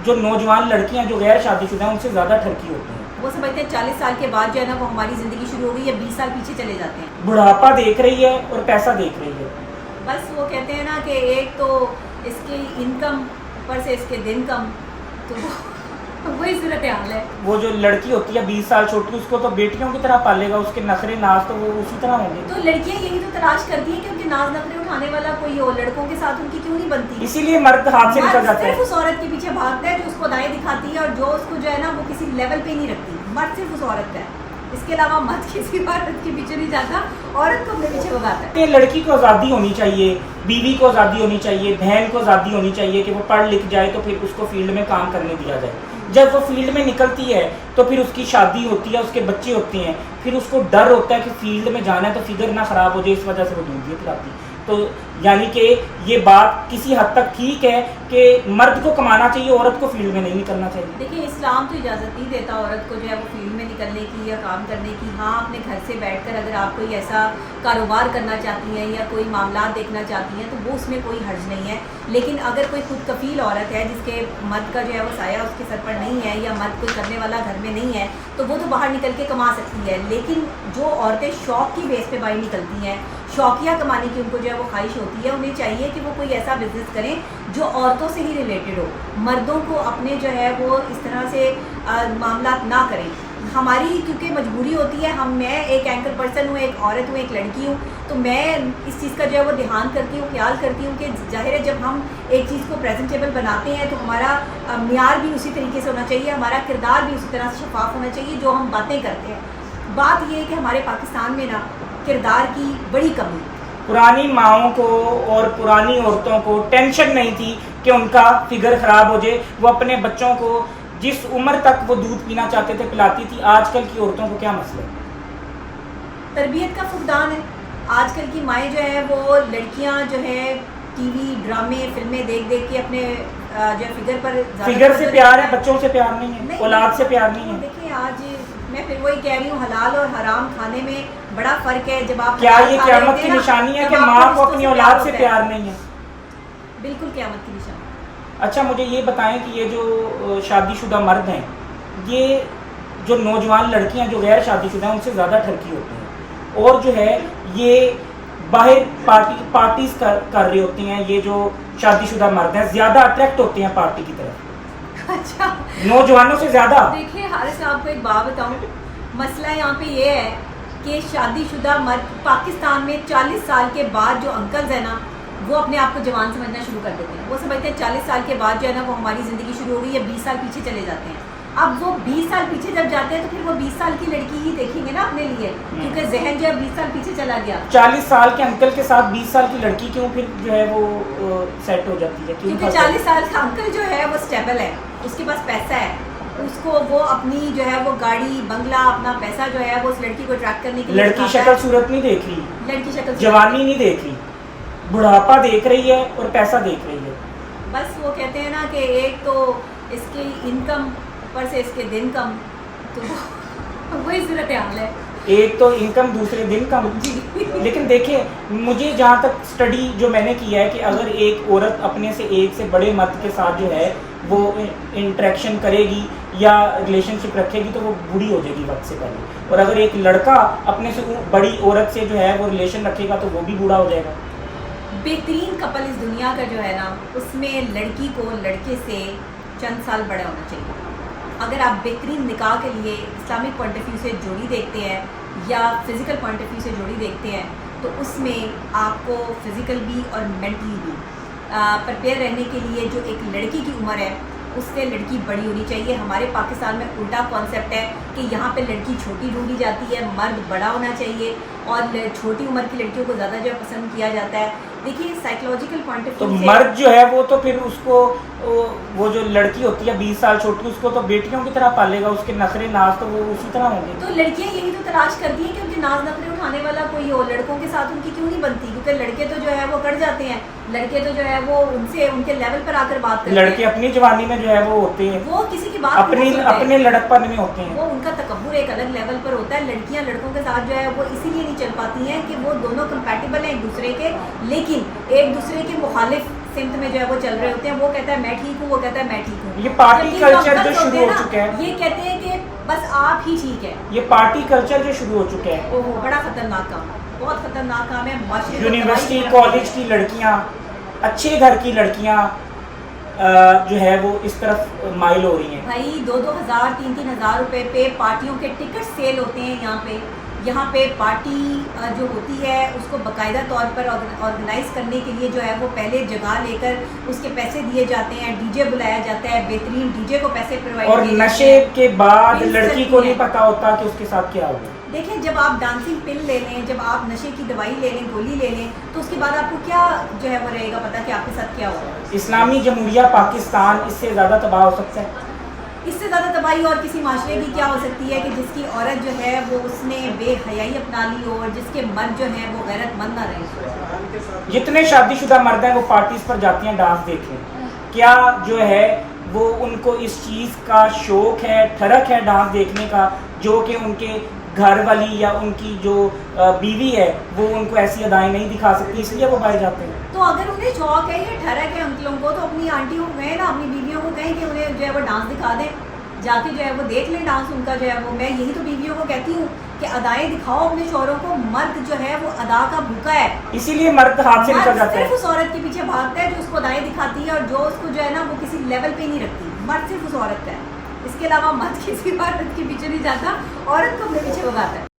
जो नौजवान लड़कियां जो गैर शादीशुदा हैं उनसे ज़्यादा ठरकी होती हैं। वो समझते हैं 40 साल के बाद जो है ना वो हमारी ज़िंदगी शुरू हो गई है, 20 साल पीछे चले जाते हैं। बुढ़ापा देख रही है और पैसा देख रही है। बस वो कहते हैं ना कि एक तो इसकी इनकम ऊपर से इसके दिन कम, तो वही सूरत हाल है। वो जो लड़की होती है 20 साल छोटी, उसको तो बेटियों की तरह पालेगा, उसके नखरे नाज तो वो उसी तरह होंगे। तो लड़कियां यही तो तलाश करती हैं कि उनके नाज नखरे उठाने वाला कोई हो, लड़कों के साथ उनकी क्यों नहीं बनती। इसीलिए मर्द हाथ से निकल जाता है। सिर्फ उस औरत के पीछे भागता है जो उसको दाएं दिखाती है और जो उसको जो है ना वो किसी लेवल पे नहीं रखती। मर्द सिर्फ उस औरत का है, इसके अलावा मर्द किसी औरत के पीछे नहीं जाता, औरत को अपने पीछे भगाता है। लड़की को आज़ादी होनी चाहिए, बीवी को आज़ादी होनी चाहिए, बहन को आज़ादी होनी चाहिए कि वो पढ़ लिख जाए तो फिर उसको फील्ड में काम करने दिया जाए। जब वो फील्ड में निकलती है तो फिर उसकी शादी होती है, उसके बच्चे होते हैं, फिर उसको डर होता है कि फील्ड में जाना है तो फिगर ना ख़राब हो जाए, इस वजह से वो दूध नहीं पिलाती। तो यानी कि ये बात किसी हद तक ठीक है कि मर्द को कमाना चाहिए, औरत को फील्ड में नहीं निकलना चाहिए। देखिए इस्लाम तो इजाज़त नहीं देता औरत को जो है वो फील्ड में निकलने की या काम करने की। हाँ, अपने घर से बैठकर अगर आप कोई ऐसा कारोबार करना चाहती हैं या कोई मामला देखना चाहती हैं तो वो उसमें कोई हर्ज नहीं है। लेकिन अगर कोई खुद कफील औरत है जिसके मर्द का जो है वो साया उसके सर पर नहीं है या मर्द कोई करने वाला घर में नहीं है तो वो तो बाहर निकल के कमा सकती है। लेकिन जो औरतें शौक की बेस पे बाहर निकलती हैं, शौकिया कमाने की उनको जो है वो ख्वाहिश होती है, उन्हें चाहिए कि वो कोई ऐसा बिजनेस करें जो औरतों से ही रिलेटेड हो, मर्दों को अपने जो है वो इस तरह से मामला ना करें। हमारी क्योंकि मजबूरी होती है, मैं एक एंकर पर्सन हूँ, एक औरत हूँ, एक लड़की हूँ, तो मैं इस चीज़ का जो है वो ध्यान करती हूँ, ख्याल करती हूँ कि जाहिर है जब हम एक चीज़ को प्रेजेंटेबल बनाते हैं तो हमारा मियार भी उसी तरीके से होना चाहिए, हमारा किरदार भी उसी तरह से शफाफ होना चाहिए जो हम बातें करते हैं। बात ये है कि हमारे पाकिस्तान में ना किरदार की बड़ी कमी। पुरानी माओं को और पुरानी औरतों को टेंशन नहीं थी कि उनका फिगर खराब हो जाए, वो अपने बच्चों को जिस उम्र तक वो दूध पीना चाहते थे पिलाती थी। आजकल की औरतों को क्या मसला है? तरबियत का फुकदान है। आजकल की माएँ जो है वो लड़कियां जो है टीवी ड्रामे फिल्में देख देख के अपने जो है फिगर से प्यार है, बच्चों से प्यार नहीं है, औलाद से प्यार नहीं है। देखिए आज मैं फिर वही कह रही हूँ, हलाल और हराम खाने में बड़ा फर्क है। जब आप क्या ये क़यामत की निशानी है कि माँ को अपनी औलाद से प्यार नहीं है? बिल्कुल क़यामत की निशानी। अच्छा मुझे ये बताएं कि ये जो शादीशुदा मर्द हैं, ये जो नौजवान लड़कियां जो गैर शादीशुदा हैं उनसे ज़्यादा ठरकी होती हैं और जो है ये बाहर पार्टीज कर रहे होती हैं। ये जो शादीशुदा मर्द हैं ज़्यादा अट्रैक्ट होते हैं पार्टी की तरफ। अच्छा, नौजवानों से ज़्यादा। देखिए हारिस साहब को एक बात बताऊं, मसला यहाँ पे ये है कि शादीशुदा मर्द पाकिस्तान में 40 साल के बाद जो अंकल्स हैं ना वो अपने आप को जवान समझना शुरू कर देते हैं। वो समझते हैं 40 साल के बाद जो है ना वो हमारी ज़िंदगी शुरू हो गई है, 20 साल पीछे चले जाते हैं। अब वो 20 साल पीछे जब जाते हैं तो फिर वो 20 साल की लड़की ही देखेंगे ना अपने लिए, क्योंकि जहन जो है 20 साल पीछे चला गया। 40 साल के अंकल के साथ 20 साल की लड़की क्यों फिर जो है वो सेट हो जाती है? क्योंकि 40 साल का अंकल जो है वो स्टेबल है, उसके पास पैसा है, उसको वो अपनी जो है वो गाड़ी बंगला अपना पैसा जो है वो उस लड़की को अट्रैक्ट करने के लिए लड़की शक्ल सूरत नहीं देख रही, लड़की शक्ल जवानी नहीं देख रही, बुढ़ापा देख रही है और पैसा देख रही है। बस वो कहते हैं ना कि एक तो इसकी इनकम ऊपर से इसके दिन कम, तो वही सूरत हाल है। एक तो इनकम दूसरे दिन कम। लेकिन देखिए मुझे जहाँ तक स्टडी जो मैंने किया है कि अगर एक औरत अपने से एक से बड़े मर्द के साथ जो है वो इंटरेक्शन करेगी या रिलेशनशिप रखेगी तो वो बूढ़ी हो जाएगी वक्त से पहले, और अगर एक लड़का अपने से बड़ी औरत से जो है वो रिलेशन रखेगा तो वो भी बूढ़ा हो जाएगा। बेहतरीन कपल इस दुनिया का जो है ना उसमें लड़की को लड़के से चंद साल बड़ा होना चाहिए। अगर आप बेहतरीन निकाह के लिए इस्लामिक पॉइंट ऑफ व्यू से जोड़ी देखते हैं या फिज़िकल पॉइंट ऑफ व्यू से जोड़ी देखते हैं तो उसमें आपको फिज़िकल भी और मेंटली भी प्रिपेयर रहने के लिए जो एक लड़की की उम्र है उससे लड़की बड़ी होनी चाहिए। हमारे पाकिस्तान में उल्टा कॉन्सेप्ट है कि यहाँ पे लड़की छोटी ढूंढी जाती है, मर्द बड़ा होना चाहिए और छोटी उम्र की लड़कियों को ज़्यादा जो पसंद किया जाता है। देखिए साइकोलॉजिकल पॉइंट ऑफ तो व्यू मर्द जो है वो तो फिर उसको वो जो लड़की होती है 20 साल छोटी उसको तो बेटियों की तरह पालेगा, उसके नखरे नाज तो वो उसी तरह होंगे। तो लड़कियां यही तो तलाश करती हैं कि उनके नाज नखरे उठाने वाला कोई हो, लड़कों के साथ उनकी क्यों नहीं बनती? क्योंकि लड़के तो जो है वो कट जाते हैं, लड़के तो जो है वो उनसे उनके लेवल पर आकर बात करते हैं। लड़के अपनी जवानी में जो है वो होते हैं, वो किसी की बात अपने लड़कपन में होते हैं, वो उनका तकब्बुर एक अलग लेवल पर होता है। लड़कियां लड़कों के साथ जो है वो इसीलिए नहीं चल पाती हैं कि वो दोनों कंपैटिबल हैं एक दूसरे के, लेकिन एक दूसरे के मुखालिफ सिमत में जो है वो चल रहे होते हैं, वो कहता है मैं ठीक हूँ, वो कहता है मैं ठीक हूँ। ये पार्टी जबकि कल्चर अंकल्स जो होते शुरू हैं हो ना, चुका है, ये कहते हैं कि बस आप ही ठीक है। ये पार्टी कल्चर जो शुरू हो चुका है, ओहो, बड़ा खतरनाक काम, बहुत खतरनाक काम है। माशरे को यूनिवर्सिटी तबाही कॉलेज की लड़कियां, अच्छे घर की लड़कियां जो है वो इस तरफ माइल हो रही हैं। भाई 2-2 हज़ार 3-3 हज़ार रुपए पे पार्टियों के टिकट सेल होते हैं यहाँ पे पार्टी जो होती है उसको बाकायदा तौर पर ऑर्गेनाइज करने के लिए जो है वो पहले जगह लेकर उसके पैसे दिए जाते हैं, डीजे बुलाया जाता है, बेहतरीन डीजे को पैसे प्रोवाइड और किए नशे जाते हैं। के बाद पिल्स लड़की चलती को नहीं हैं। पता होता कि उसके साथ क्या हुआ। देखिए, जब आप डांसिंग पिल ले लें, जब आप नशे की दवाई ले लें, गोली ले लें, तो उसके बाद आपको क्या जो है वो रहेगा पता कि आपके साथ क्या हुआ। इस्लामी जमहूरिया पाकिस्तान इससे ज़्यादा तबाह हो सकता है। इससे ज़्यादा तबाही और किसी माशरे की क्या हो सकती है कि जिसकी औरत जो है वो उसने बेहयाई अपना ली हो और जिसके मर्द जो हैं वो गैरतमंद ना रहे। जितने शादीशुदा मर्द हैं वो पार्टीज पर जाती हैं डांस देखने, क्या जो है वो उनको इस चीज़ का शौक है, ठरक है डांस देखने का, जो कि उनके घर वाली या उनकी जो बीवी है वो उनको ऐसी अदाएं नहीं दिखा सकती, इसलिए वो बाहर जाते हैं। तो अगर उन्हें शौक है, ये ठरक है अंकलों को, तो अपनी आंटियों को कहें ना, अपनी बीवियों को कहें कि उन्हें जो है वो डांस दिखा दें, जाके जो है वो देख लें डांस उनका जो है वो। मैं यही तो बीवियों को कहती हूँ कि अदाएं दिखाओ अपने शौहरों को। मर्द जो है वो अदा का भूखा है, इसीलिए मर्द हाथ से निकल जाता सिर्फ है। उस औरत के पीछे भागता है जो उसको अदाएं दिखाती है और जो उसको जो है ना वो किसी लेवल पे ही नहीं रखती। मर्द सिर्फ उस औरत का है, इसके अलावा मर्द किसी औरत के पीछे नहीं जाता, औरत को अपने पीछे भगाता है।